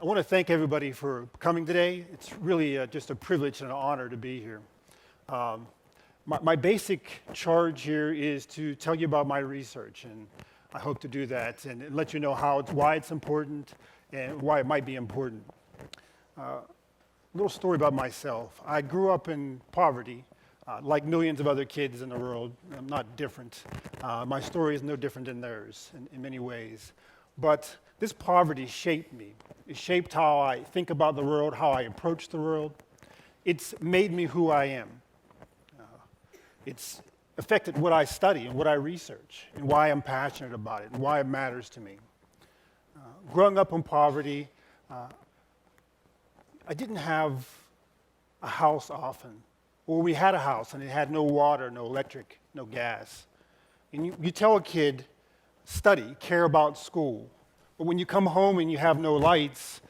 I want to thank everybody for coming today. It's really just a privilege and an honor to be here. My basic charge here is to tell you about my research, and I hope to do that and let you know why it's important and why it might be important. A little story about myself. I grew up in poverty, like millions of other kids in the world. I'm not different. My story is no different than theirs in many ways. But this poverty shaped me. It shaped how I think about the world, how I approach the world. It's made me who I am. It's affected what I study and what I research and why I'm passionate about it and why it matters to me. Growing up in poverty, I didn't have a house often. Or we had a house and it had no water, no electric, no gas. And you tell a kid, study, care about school. But when you come home and you have no lights,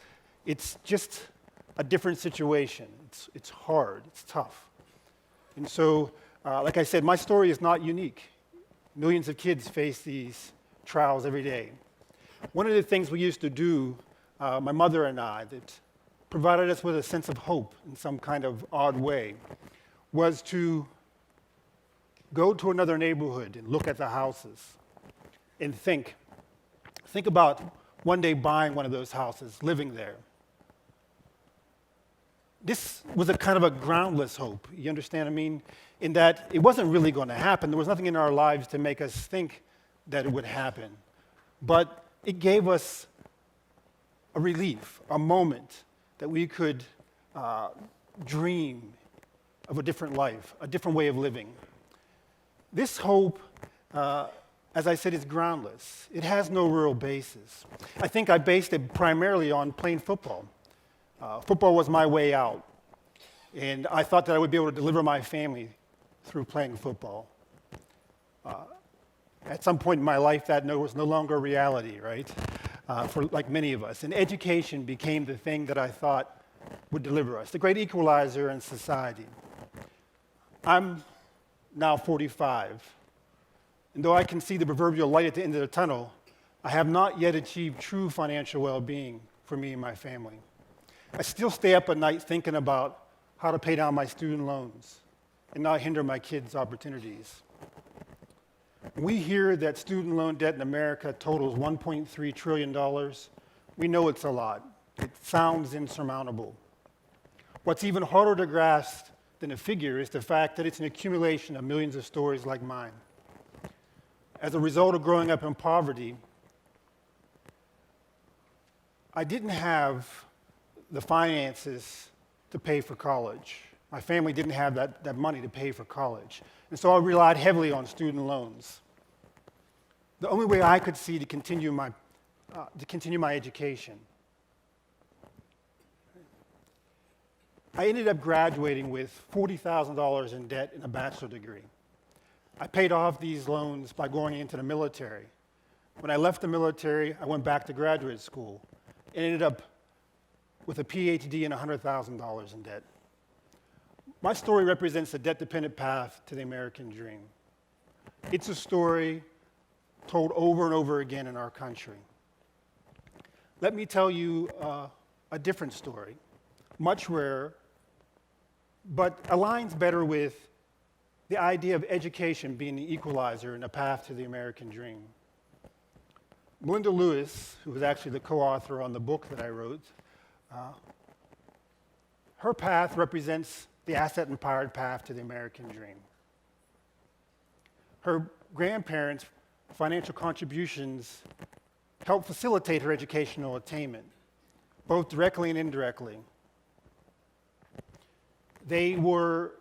it's just a different situation. It's hard, it's tough. And so, like I said, my story is not unique. Millions of kids face these trials every day. One of the things we used to do, my mother and I, that provided us with a sense of hope in some kind of odd way, was to go to another neighborhood and look at the houses and think about one day buying one of those houses, living there. This was a kind of a groundless hope, you understand what I mean? In that it wasn't really going to happen. There was nothing in our lives to make us think that it would happen. But it gave us a relief, a moment that we could dream of a different life, a different way of living. This hope, as I said, is groundless. It has no real basis. I think I based it primarily on playing football. Football was my way out, and I thought that I would be able to deliver my family through playing football. At some point in my life, that was no longer a reality, right? For like many of us. And education became the thing that I thought would deliver us, the great equalizer in society. I'm now 45. And though I can see the proverbial light at the end of the tunnel, I have not yet achieved true financial well-being for me and my family. I still stay up at night thinking about how to pay down my student loans and not hinder my kids' opportunities. We hear that student loan debt in America totals $1.3 trillion. We know it's a lot. It sounds insurmountable. What's even harder to grasp than a figure is the fact that it's an accumulation of millions of stories like mine. As a result of growing up in poverty, I didn't have the finances to pay for college. My family didn't have that money to pay for college. And so I relied heavily on student loans. The only way I could see to continue my education. I ended up graduating with $40,000 in debt and a bachelor's degree. I paid off these loans by going into the military. When I left the military, I went back to graduate school and ended up with a PhD and $100,000 in debt. My story represents a debt-dependent path to the American dream. It's a story told over and over again in our country. Let me tell you a different story, much rarer, but aligns better with the idea of education being the equalizer and a path to the American dream. Melinda Lewis, who was actually the co-author on the book that I wrote, her path represents the asset-empowered path to the American dream. Her grandparents' financial contributions helped facilitate her educational attainment, both directly and indirectly. They were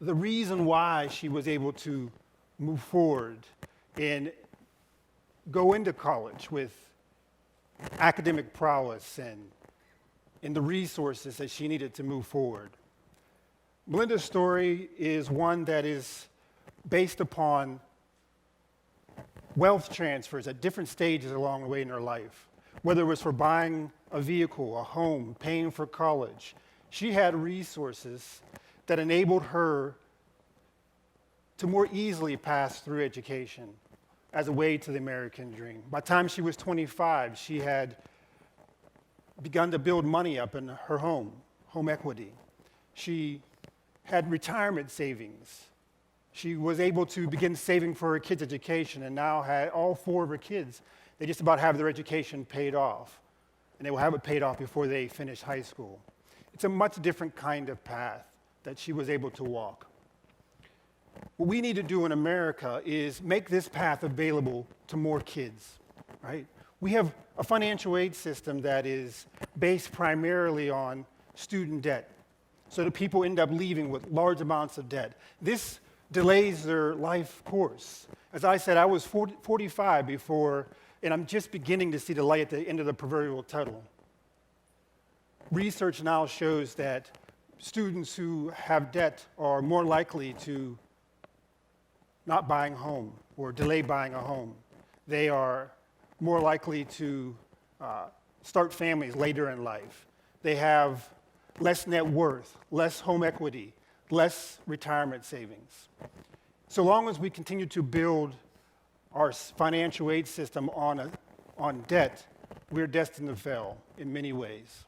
the reason why she was able to move forward and go into college with academic prowess and the resources that she needed to move forward. Melinda's story is one that is based upon wealth transfers at different stages along the way in her life. Whether it was for buying a vehicle, a home, paying for college, she had resources that enabled her to more easily pass through education as a way to the American dream. By the time she was 25, she had begun to build money up in her home equity. She had retirement savings. She was able to begin saving for her kids' education and now had all 4 of her kids. They just about have their education paid off. And they will have it paid off before they finish high school. It's a much different kind of path that she was able to walk. What we need to do in America is make this path available to more kids, right? We have a financial aid system that is based primarily on student debt. So that people end up leaving with large amounts of debt. This delays their life course. As I said, I was 45 before, and I'm just beginning to see the light at the end of the proverbial tunnel. Research now shows that students who have debt are more likely to not buying a home or delay buying a home. They are more likely to start families later in life. They have less net worth, less home equity, less retirement savings. So long as we continue to build our financial aid system on debt, we're destined to fail in many ways.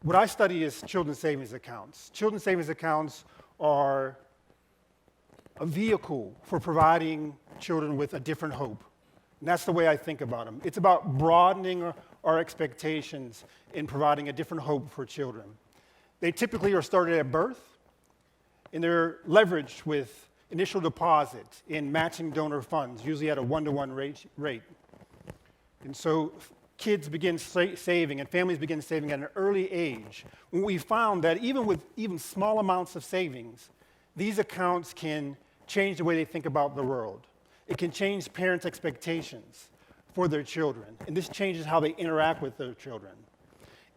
What I study is children's savings accounts. Children's savings accounts are a vehicle for providing children with a different hope. And that's the way I think about them. It's about broadening our expectations in providing a different hope for children. They typically are started at birth, and they're leveraged with initial deposit in matching donor funds, usually at a 1-to-1 rate. And so kids begin saving and families begin saving at an early age. When we found that even with small amounts of savings, these accounts can change the way they think about the world. It can change parents' expectations for their children, and this changes how they interact with their children.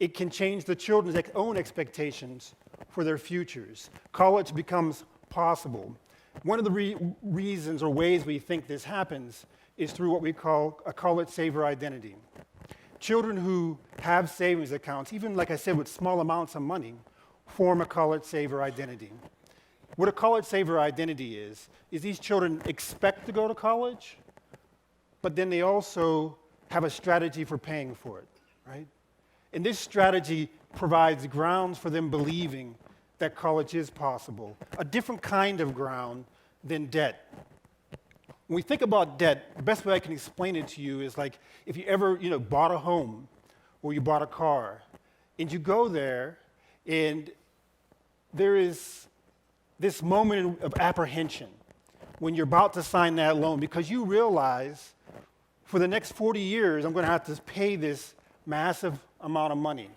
It can change the children's own expectations for their futures. College becomes possible. One of the reasons or ways we think this happens is through what we call a college saver identity. Children who have savings accounts, even like I said, with small amounts of money, form a college saver identity. What a college saver identity is these children expect to go to college, but then they also have a strategy for paying for it, right? And this strategy provides grounds for them believing that college is possible, a different kind of ground than debt. When we think about debt, the best way I can explain it to you is like if you ever bought a home or you bought a car, and you go there, and there is this moment of apprehension when you're about to sign that loan because you realize for the next 40 years I'm going to have to pay this massive amount of money.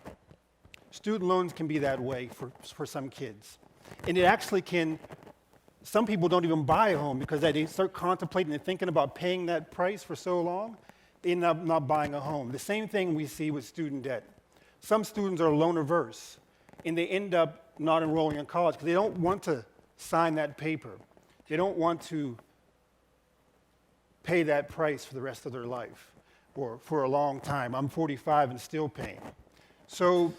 Student loans can be that way for some kids. And it actually can, some people don't even buy a home because they start contemplating and thinking about paying that price for so long, they end up not buying a home. The same thing we see with student debt. Some students are loan averse, and they end up not enrolling in college because they don't want to sign that paper. They don't want to pay that price for the rest of their life or for a long time. I'm 45 and still paying. So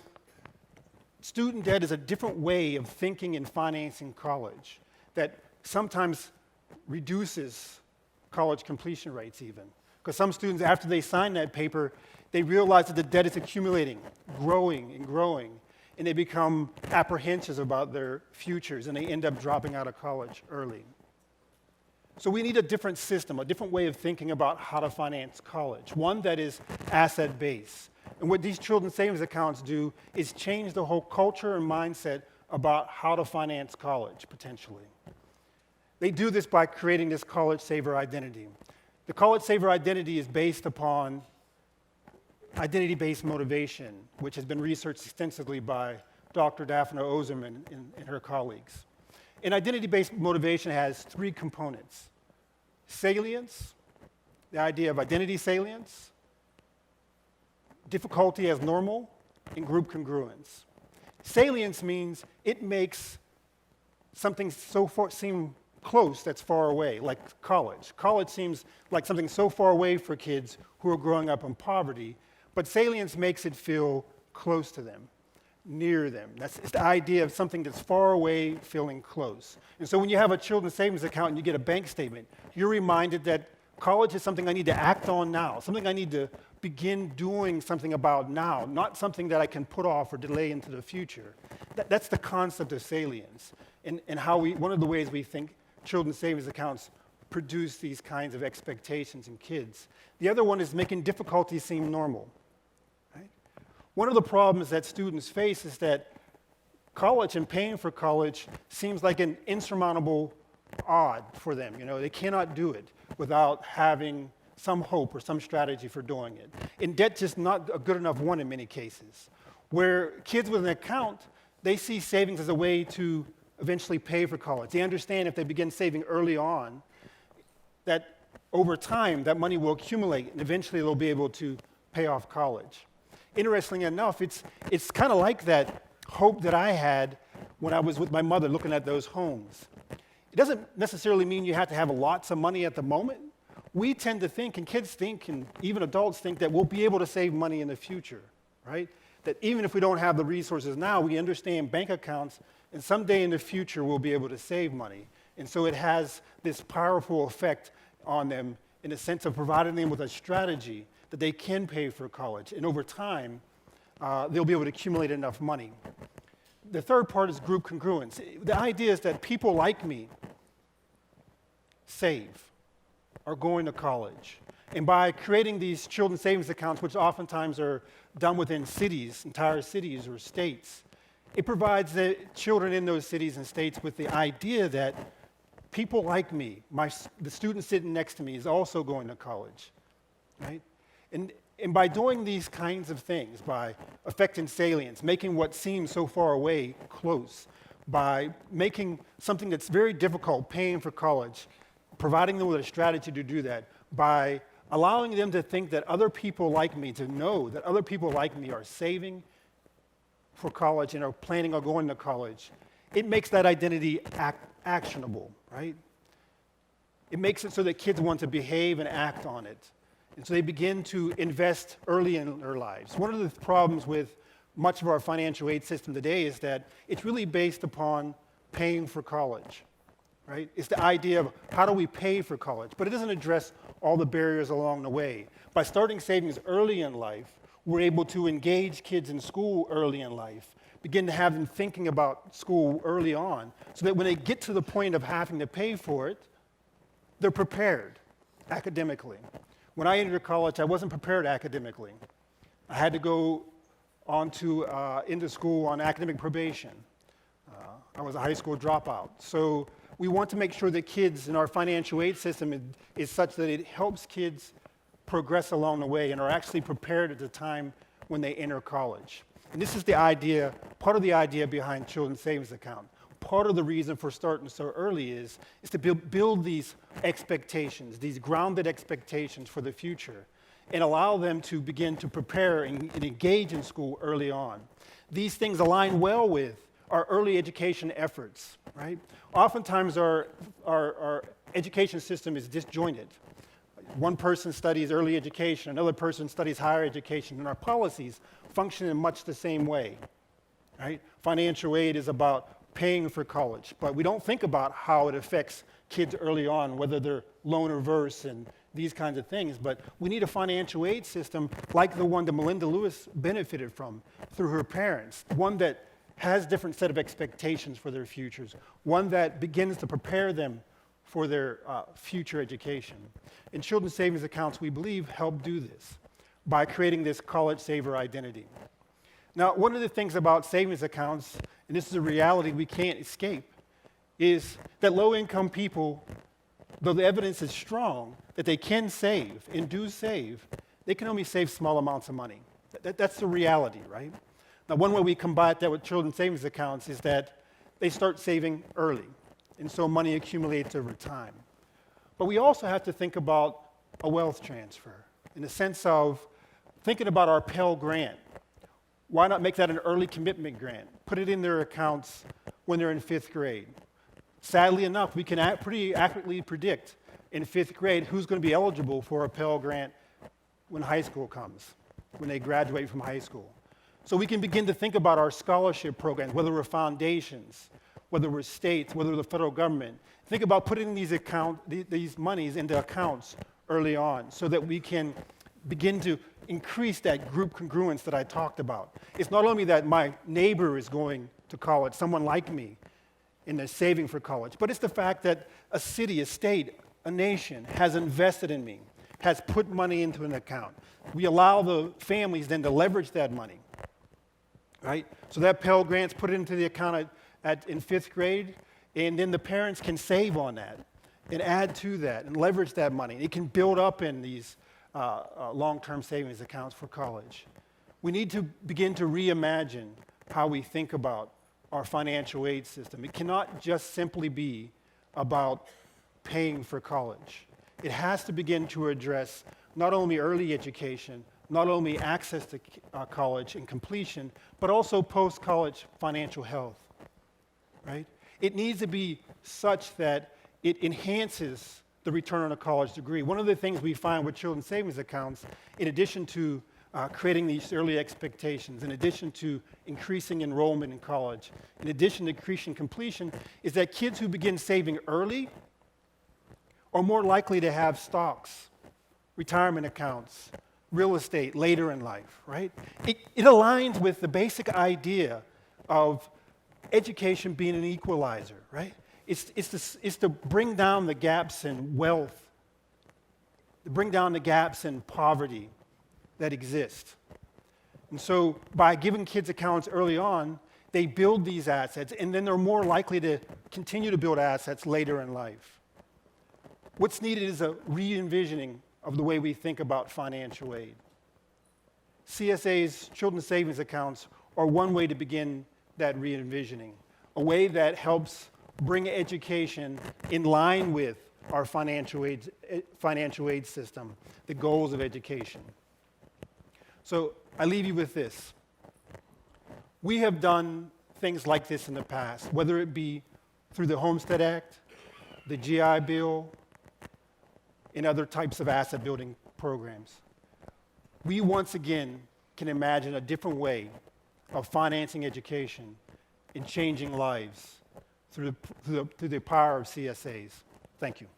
student debt is a different way of thinking and financing college that sometimes reduces college completion rates even. Because some students, after they sign that paper, they realize that the debt is accumulating, growing and growing, and they become apprehensive about their futures, and they end up dropping out of college early. So we need a different system, a different way of thinking about how to finance college, one that is asset-based. And what these children's savings accounts do is change the whole culture and mindset about how to finance college, potentially. They do this by creating this college saver identity. The college saver identity is based upon identity-based motivation, which has been researched extensively by Dr. Daphne Ozerman and her colleagues. And identity-based motivation has 3 components: salience, the idea of identity salience, difficulty as normal, and group congruence. Salience means it makes something seem close that's far away, like college. College seems like something so far away for kids who are growing up in poverty, but salience makes it feel close to them, near them. It's the idea of something that's far away feeling close. And so when you have a children's savings account and you get a bank statement, you're reminded that College is something I need to act on now, something I need to begin doing something about now, not something that I can put off or delay into the future. That's the concept of salience, and how one of the ways we think children's savings accounts produce these kinds of expectations in kids. The other one is making difficulty seem normal. Right? One of the problems that students face is that college and paying for college seems like an insurmountable odd for them. They cannot do it without having some hope or some strategy for doing it. And debt just not a good enough one in many cases. Where kids with an account, they see savings as a way to eventually pay for college. They understand if they begin saving early on, that over time, that money will accumulate, and eventually they'll be able to pay off college. Interestingly enough, it's kind of like that hope that I had when I was with my mother looking at those homes. It doesn't necessarily mean you have to have lots of money at the moment. We tend to think, and kids think, and even adults think, that we'll be able to save money in the future, right? That even if we don't have the resources now, we understand bank accounts, and someday in the future we'll be able to save money. And so it has this powerful effect on them in the sense of providing them with a strategy that they can pay for college. And over time, they'll be able to accumulate enough money. The third part is group congruence. The idea is that people like me save, are going to college. And by creating these children's savings accounts, which oftentimes are done within cities, entire cities or states, it provides the children in those cities and states with the idea that people like me, the student sitting next to me, is also going to college, right? And by doing these kinds of things, by affecting salience, making what seems so far away close, by making something that's very difficult, paying for college, providing them with a strategy to do that, by allowing them to think that other people like me, to know that other people like me are saving for college and are planning on going to college, it makes that identity actionable, right? It makes it so that kids want to behave and act on it. And so they begin to invest early in their lives. One of the problems with much of our financial aid system today is that it's really based upon paying for college, right? It's the idea of how do we pay for college, but it doesn't address all the barriers along the way. By starting savings early in life, we're able to engage kids in school early in life, begin to have them thinking about school early on, so that when they get to the point of having to pay for it, they're prepared academically. When I entered college, I wasn't prepared academically. I had to go into school on academic probation. I was a high school dropout. So we want to make sure that kids in our financial aid system is such that it helps kids progress along the way and are actually prepared at the time when they enter college. And this is the idea, part of the idea behind children's savings account. Part of the reason for starting so early is to build these expectations, these grounded expectations for the future, and allow them to begin to prepare and engage in school early on. These things align well with our early education efforts, right? Oftentimes our education system is disjointed. One person studies early education, another person studies higher education, and our policies function in much the same way, right? Financial aid is about paying for college, but we don't think about how it affects kids early on, whether they're loan averse and these kinds of things. But we need a financial aid system like the one that Melinda Lewis benefited from through her parents, one that has different set of expectations for their futures, one that begins to prepare them for their future education. And children's savings accounts, we believe, help do this by creating this college saver identity. Now, one of the things about savings accounts, and this is a reality we can't escape, is that low-income people, though the evidence is strong that they can save and do save, they can only save small amounts of money. That's the reality, right? Now, one way we combat that with children's savings accounts is that they start saving early, and so money accumulates over time. But we also have to think about a wealth transfer in the sense of thinking about our Pell Grant. Why not make that an early commitment grant? Put it in their accounts when they're in 5th grade. Sadly enough, we can pretty accurately predict in 5th grade who's going to be eligible for a Pell Grant when high school comes, when they graduate from high school. So we can begin to think about our scholarship programs, whether we're foundations, whether we're states, whether we're the federal government. Think about putting these monies into accounts early on so that we can begin to increase that group congruence that I talked about. It's not only that my neighbor is going to college, someone like me, and they're saving for college, but it's the fact that a city, a state, a nation has invested in me, has put money into an account. We allow the families then to leverage that money, right? So that Pell Grant's put it into the account in 5th grade, and then the parents can save on that and add to that and leverage that money. It can build up in these long-term savings accounts for college. We need to begin to reimagine how we think about our financial aid system. It cannot just simply be about paying for college. It has to begin to address not only early education, not only access to college and completion, but also post-college financial health, right? It needs to be such that it enhances the return on a college degree. One of the things we find with children's savings accounts, in addition to creating these early expectations, in addition to increasing enrollment in college, in addition to increasing completion, is that kids who begin saving early are more likely to have stocks, retirement accounts, real estate later in life, right? It aligns with the basic idea of education being an equalizer, right? It's to bring down the gaps in wealth, to bring down the gaps in poverty that exist. And so by giving kids accounts early on, they build these assets, and then they're more likely to continue to build assets later in life. What's needed is a re-envisioning of the way we think about financial aid. CSAs, children's savings accounts, are one way to begin that re-envisioning, a way that helps bring education in line with our financial aid system, the goals of education. So I leave you with this. We have done things like this in the past, whether it be through the Homestead Act, the GI Bill, and other types of asset building programs. We once again can imagine a different way of financing education and changing lives through the power of CSAs. Thank you.